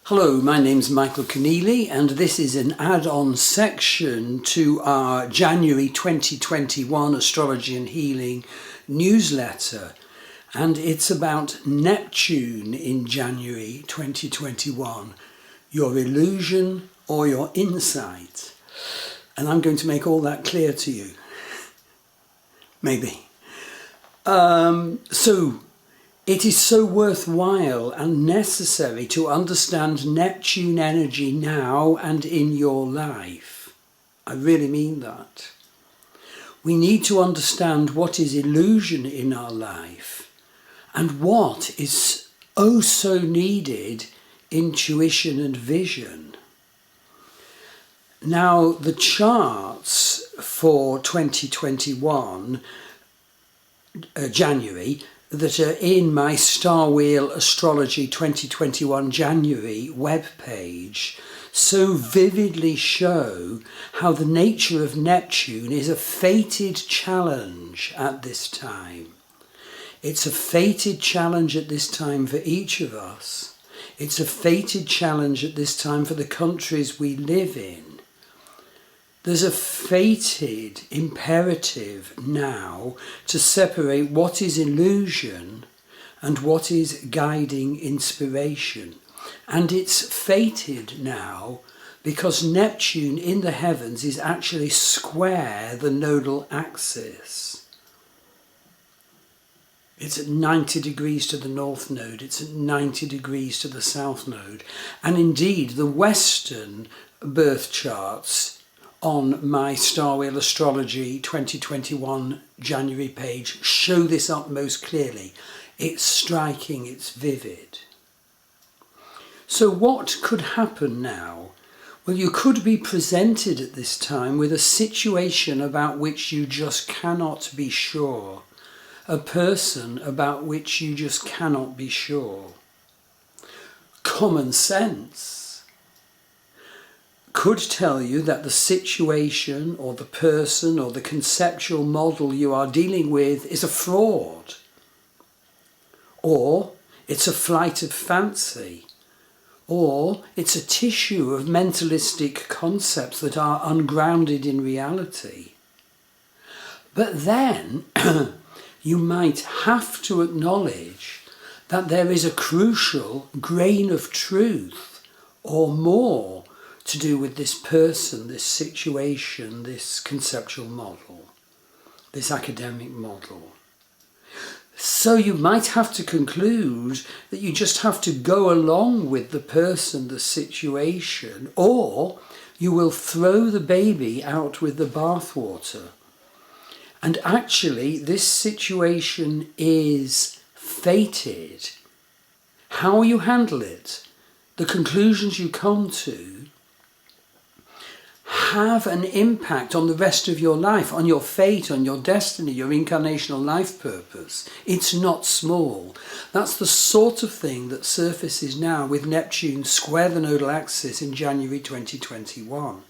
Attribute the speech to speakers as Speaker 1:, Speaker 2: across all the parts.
Speaker 1: Hello, my name's Michael Keneally and this is an add-on section to our January 2021 Astrology and Healing newsletter, and it's about Neptune in January 2021, your illusion or your insight. And I'm going to make all that clear to you. Maybe. It is so worthwhile and necessary to understand Neptune energy now and in your life. I really mean that. We need to understand what is illusion in our life and what is oh so needed intuition and vision. Now, the charts for 2021, January, that are in my Star Wheel Astrology 2021 January webpage so vividly show how the nature of Neptune is a fated challenge at this time. It's a fated challenge at this time for each of us. It's a fated challenge at this time for the countries we live in. There's a fated imperative now to separate what is illusion and what is guiding inspiration. And it's fated now because Neptune in the heavens is actually square the nodal axis. It's at 90 degrees to the north node, it's at 90 degrees to the south node. And indeed, the Western birth charts on my Star Wheel Astrology 2021 January page show this up most clearly. It's striking, it's vivid. So what could happen now? Well, you could be presented at this time with a situation about which you just cannot be sure. A person about which you just cannot be sure. Common sense could tell you that the situation or the person or the conceptual model you are dealing with is a fraud, or it's a flight of fancy, or it's a tissue of mentalistic concepts that are ungrounded in reality. But then you might have to acknowledge that there is a crucial grain of truth or more to do with this person, this situation, this conceptual model, this academic model. So you might have to conclude that you just have to go along with the person, the situation, or you will throw the baby out with the bathwater. And actually, this situation is fated. How you handle it, the conclusions you come to, have an impact on the rest of your life, on your fate, on your destiny, your incarnational life purpose. It's not small. That's the sort of thing that surfaces now with Neptune square the nodal axis in January 2021.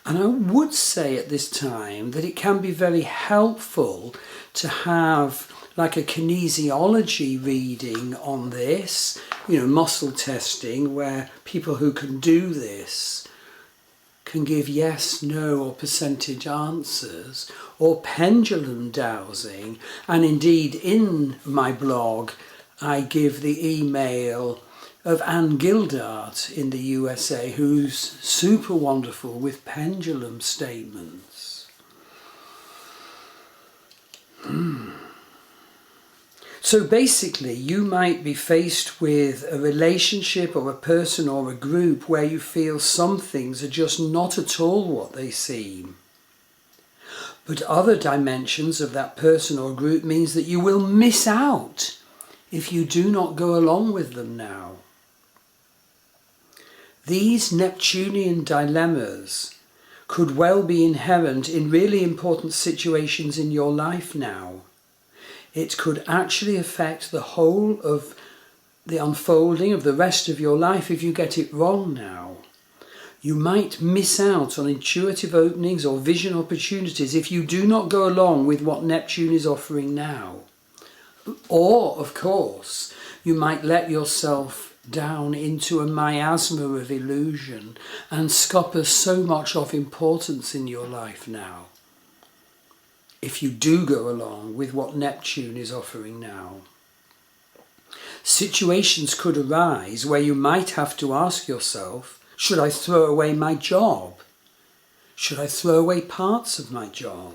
Speaker 1: And I would say at this time that it can be very helpful to have like a kinesiology reading on this, muscle testing, where people who can do this can give yes, no or percentage answers, or pendulum dowsing. And indeed in my blog I give the email of Anne Gildart in the USA, who's super wonderful with pendulum statements. So basically, you might be faced with a relationship or a person or a group where you feel some things are just not at all what they seem. But other dimensions of that person or group means that you will miss out if you do not go along with them now. These Neptunian dilemmas could well be inherent in really important situations in your life now. It could actually affect the whole of the unfolding of the rest of your life if you get it wrong now. You might miss out on intuitive openings or vision opportunities if you do not go along with what Neptune is offering now. Or, of course, you might let yourself down into a miasma of illusion and scuppers so much of importance in your life now, if you do go along with what Neptune is offering now. Situations could arise where you might have to ask yourself, should I throw away my job? Should I throw away parts of my job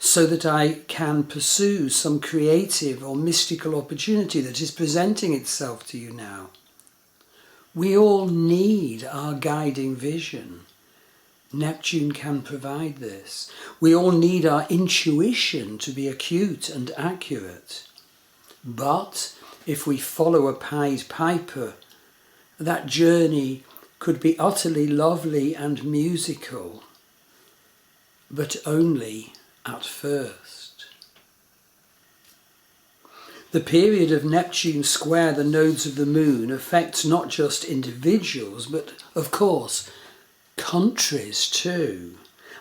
Speaker 1: so that I can pursue some creative or mystical opportunity that is presenting itself to you now? We all need our guiding vision. Neptune can provide this. We all need our intuition to be acute and accurate. But if we follow a Pied Piper, that journey could be utterly lovely and musical, but only at first. The period of Neptune square the nodes of the moon affects not just individuals, but of course, countries too.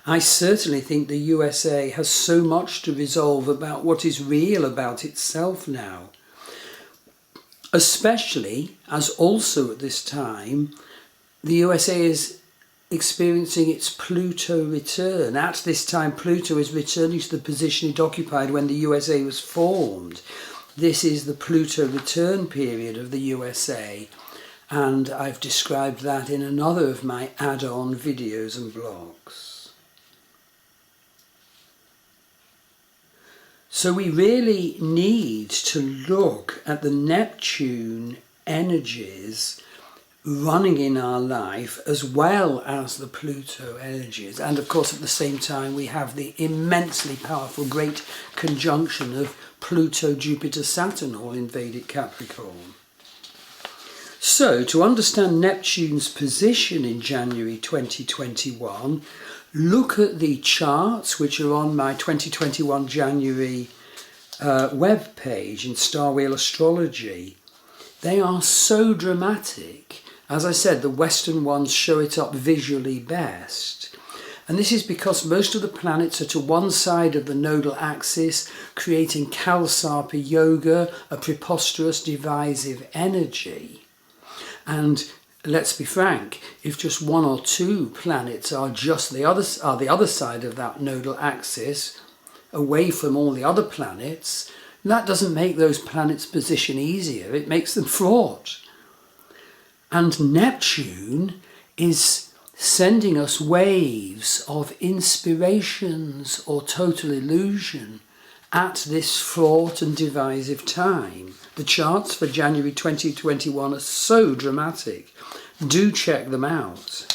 Speaker 1: I certainly think the USA has so much to resolve about what is real about itself now. Especially as also at this time, the USA is experiencing its Pluto return. At this time, Pluto is returning to the position it occupied when the USA was formed. This is the Pluto return period of the USA, and I've described that in another of my add-on videos and blogs. So we really need to look at the Neptune energies running in our life as well as the Pluto energies. And of course, at the same time, we have the immensely powerful great conjunction of Pluto, Jupiter, Saturn, all in Vedic Capricorn. So, to understand Neptune's position in January 2021, look at the charts which are on my 2021 January web page in Star Wheel Astrology. They are so dramatic. As I said, the Western ones show it up visually best. And this is because most of the planets are to one side of the nodal axis, creating Kalsarpa Yoga, a preposterous divisive energy. And let's be frank, if just one or two planets are just the other side of that nodal axis, away from all the other planets, that doesn't make those planets' position easier, it makes them fraught. And Neptune is sending us waves of inspirations or total illusion at this fraught and divisive time. The charts for January 2021 are so dramatic. Do check them out.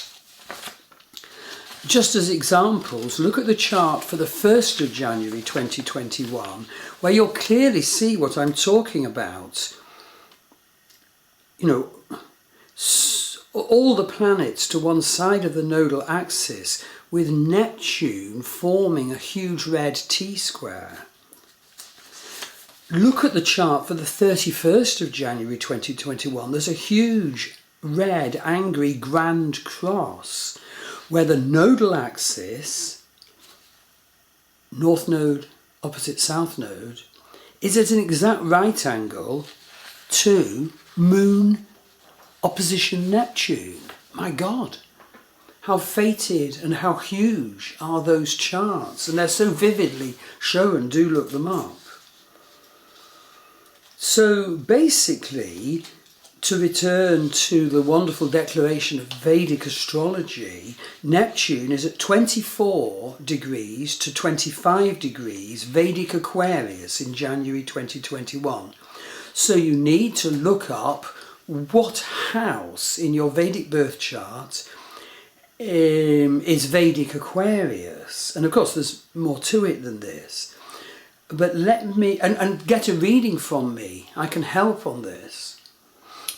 Speaker 1: Just as examples, look at the chart for the 1st of January 2021, where you'll clearly see what I'm talking about. You know, all the planets to one side of the nodal axis, with Neptune forming a huge red T-square. Look at the chart for the 31st of January 2021. There's a huge red, angry, grand cross, where the nodal axis, north node opposite south node, is at an exact right angle to moon opposition Neptune. My God, how fated and how huge are those charts, and they're so vividly shown. Do look them up. So basically, to return to the wonderful declaration of Vedic astrology, Neptune is at 24 degrees to 25 degrees Vedic Aquarius in January 2021. So you need to look up what house in your Vedic birth chart is Vedic Aquarius. And of course there's more to it than this. But let me, and get a reading from me. I can help on this.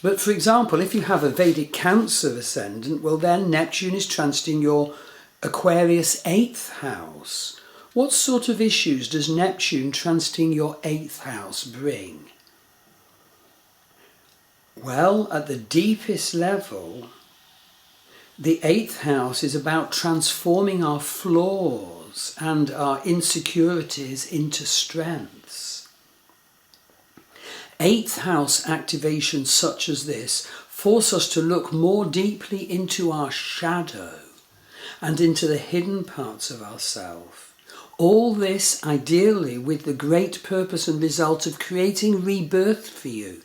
Speaker 1: But for example, if you have a Vedic Cancer ascendant, well then Neptune is transiting your Aquarius 8th house. What sort of issues does Neptune transiting your 8th house bring? Well, at the deepest level, the 8th house is about transforming our flaws and our insecurities into strengths. Eighth house activations such as this force us to look more deeply into our shadow and into the hidden parts of ourself. All this ideally with the great purpose and result of creating rebirth for you,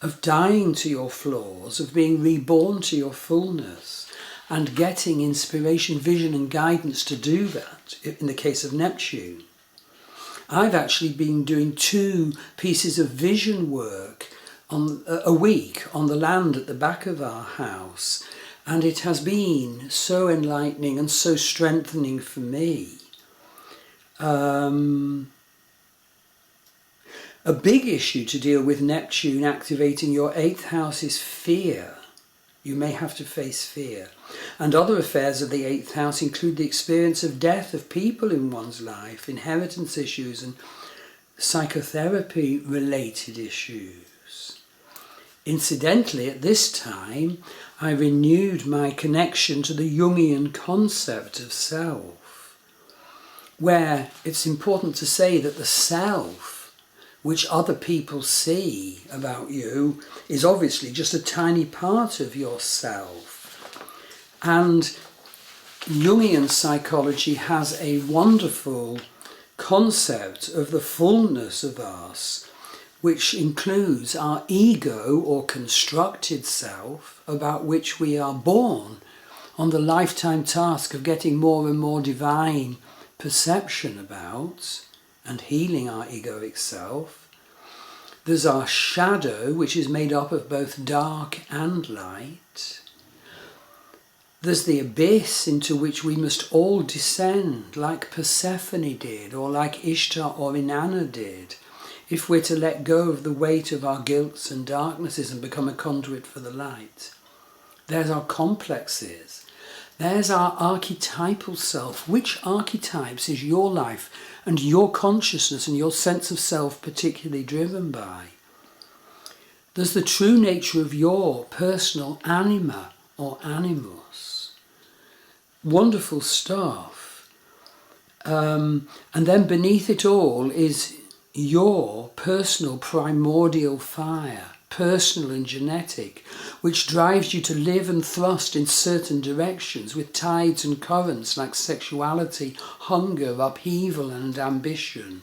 Speaker 1: of dying to your flaws, of being reborn to your fullness, and getting inspiration, vision and guidance to do that in the case of Neptune. I've actually been doing 2 pieces of vision work on a week on the land at the back of our house, and it has been so enlightening and so strengthening for me. A big issue to deal with Neptune activating your 8th house is fear. You may have to face fear. And other affairs of the 8th house include the experience of death of people in one's life, inheritance issues and psychotherapy related issues. Incidentally, at this time, I renewed my connection to the Jungian concept of self, where it's important to say that the self, which other people see about you, is obviously just a tiny part of yourself. And Jungian psychology has a wonderful concept of the fullness of us, which includes our ego or constructed self, about which we are born on the lifetime task of getting more and more divine perception about and healing our egoic self. There's our shadow, which is made up of both dark and light. There's the abyss into which we must all descend, like Persephone did, or like Ishtar or Inanna did, if we're to let go of the weight of our guilts and darknesses and become a conduit for the light. There's our complexes. There's our archetypal self. Which archetypes is your life and your consciousness and your sense of self particularly driven by? There's the true nature of your personal anima or animus. Wonderful stuff. And then beneath it all is your personal primordial fire, personal and genetic, which drives you to live and thrust in certain directions with tides and currents like sexuality, hunger, upheaval and ambition.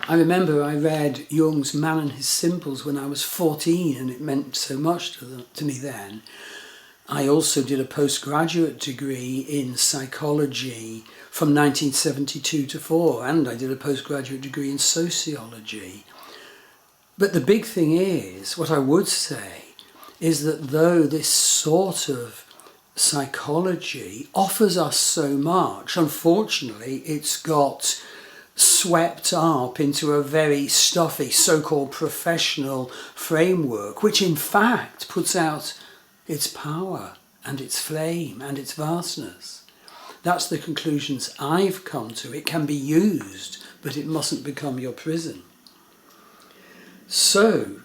Speaker 1: I remember I read Jung's Man and His Symbols when I was 14 and it meant so much to me then. I also did a postgraduate degree in psychology from 1972 to 4, and I did a postgraduate degree in sociology. But the big thing is, what I would say, is that though this sort of psychology offers us so much, unfortunately it's got swept up into a very stuffy so-called professional framework, which in fact puts out its power and its flame and its vastness. That's the conclusions I've come to. It can be used, but it mustn't become your prison. So,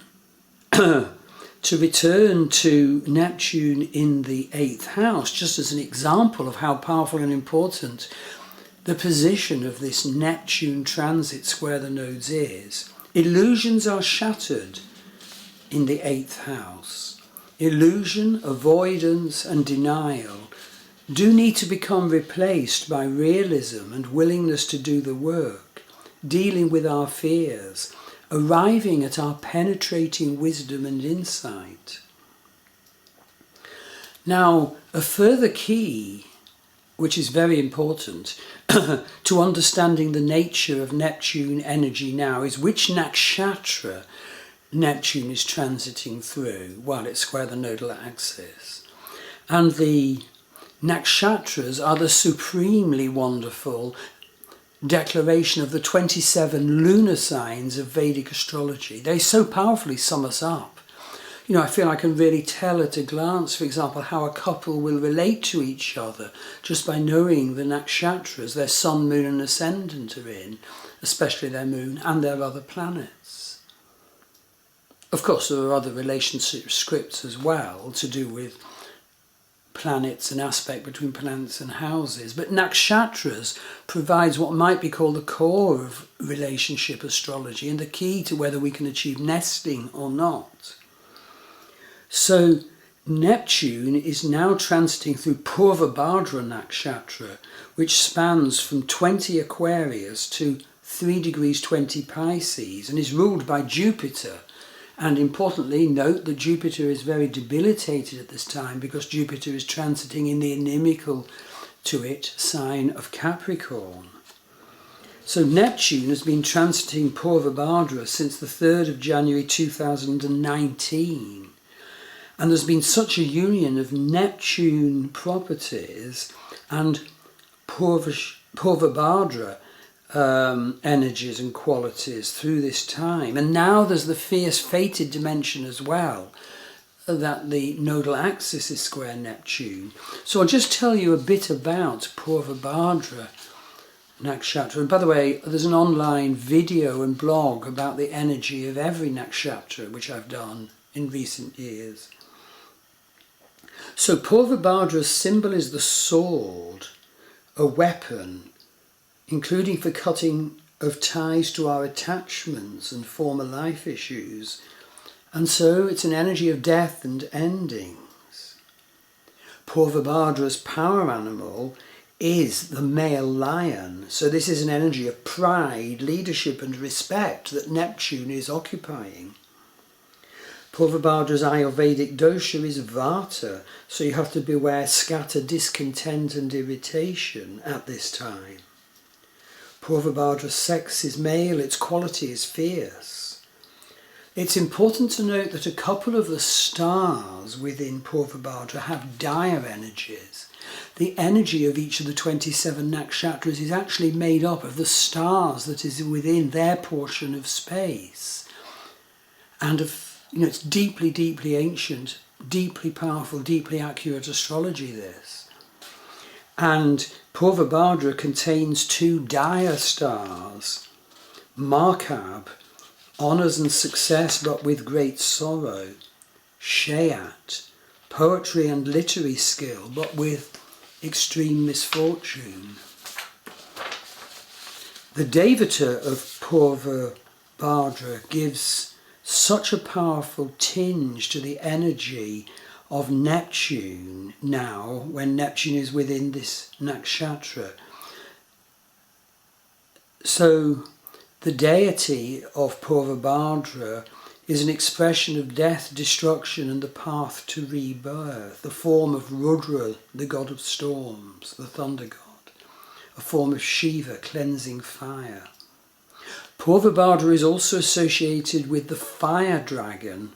Speaker 1: to return to Neptune in the 8th house, just as an example of how powerful and important the position of this Neptune transit square the nodes is, illusions are shattered in the 8th house. Illusion, avoidance and denial do need to become replaced by realism and willingness to do the work, dealing with our fears, arriving at our penetrating wisdom and insight. Now, a further key, which is very important, to understanding the nature of Neptune energy now is which nakshatra Neptune is transiting through while it's square the nodal axis. And the nakshatras are the supremely wonderful declaration of the 27 lunar signs of Vedic astrology. They so powerfully sum us up. You know, I feel I can really tell at a glance, for example, how a couple will relate to each other just by knowing the nakshatras their sun, moon and ascendant are in, especially their moon and their other planets. Of course, there are other relationship scripts as well to do with planets, an aspect between planets and houses. But nakshatras provides what might be called the core of relationship astrology and the key to whether we can achieve nesting or not. So Neptune is now transiting through Purva Bhadra nakshatra, which spans from 20 Aquarius to 3 degrees 20 Pisces and is ruled by Jupiter. And importantly, note that Jupiter is very debilitated at this time because Jupiter is transiting in the inimical to it sign of Capricorn. So Neptune has been transiting Purva Bhadra since the 3rd of January 2019. And there's been such a union of Neptune properties and Purva Bhadra energies and qualities through this time. And now there's the fierce fated dimension as well, that the nodal axis is square Neptune. So I'll just tell you a bit about Purva Bhadra nakshatra. And by the way, there's an online video and blog about the energy of every nakshatra, which I've done in recent years. So Purva Bhadra's symbol is the sword, a weapon, including for cutting of ties to our attachments and former life issues. And so it's an energy of death and endings. Purva Bhadra's power animal is the male lion. So this is an energy of pride, leadership and respect that Neptune is occupying. Purva Bhadra's Ayurvedic dosha is Vata, so you have to beware scatter, discontent and irritation at this time. Purva Bhadra's sex is male, its quality is fierce. It's important to note that a couple of the stars within Purva Bhadra have dire energies. The energy of each of the 27 nakshatras is actually made up of the stars that is within their portion of space. And it's deeply, deeply ancient, deeply powerful, deeply accurate astrology, this. And Purva Bhadra contains 2 dire stars. Markab, honours and success but with great sorrow. Shayat, poetry and literary skill but with extreme misfortune. The Devata of Purva Bhadra gives such a powerful tinge to the energy of Neptune now, when Neptune is within this nakshatra. So the deity of Purva Bhadra is an expression of death, destruction and the path to rebirth, the form of Rudra, the god of storms, the thunder god, a form of Shiva, cleansing fire. Purva Bhadra is also associated with the fire dragon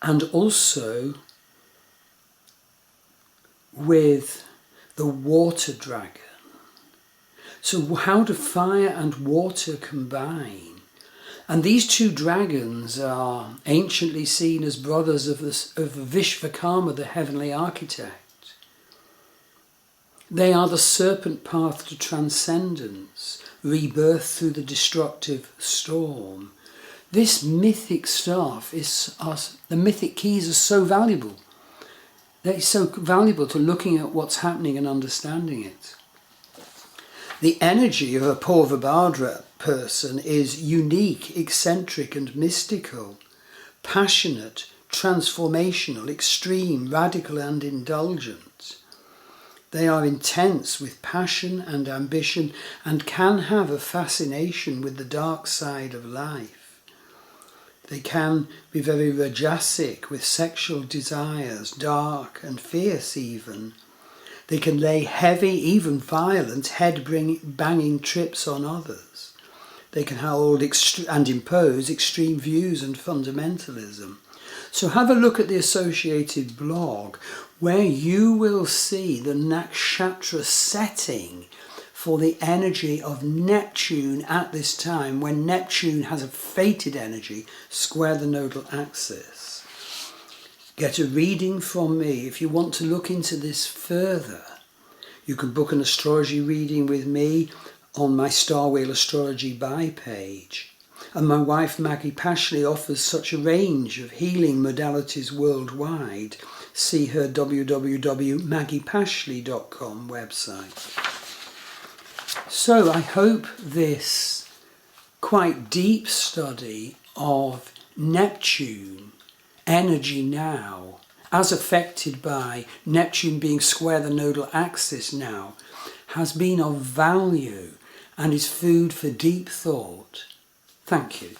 Speaker 1: and also with the water dragon. So how do fire and water combine? And these 2 dragons are anciently seen as brothers of Vishvakarma, the heavenly architect. They are the serpent path to transcendence, rebirth through the destructive storm. This mythic stuff the mythic keys are so valuable. They're so valuable to looking at what's happening and understanding it. The energy of a Purva Bhadra person is unique, eccentric and mystical, passionate, transformational, extreme, radical and indulgent. They are intense with passion and ambition and can have a fascination with the dark side of life. They can be very rajasic with sexual desires, dark and fierce even. They can lay heavy, even violent, head-banging trips on others. They can hold and impose extreme views and fundamentalism. So have a look at the associated blog where you will see the nakshatra setting for the energy of Neptune at this time, when Neptune has a fated energy square the nodal axis. Get a reading from me. If you want to look into this further, you can book an astrology reading with me on my Star Wheel Astrology buy page. And my wife Maggie Pashley offers such a range of healing modalities worldwide. See her www.maggiepashley.com website. So I hope this quite deep study of Neptune, energy now, as affected by Neptune being square the nodal axis now, has been of value and is food for deep thought. Thank you.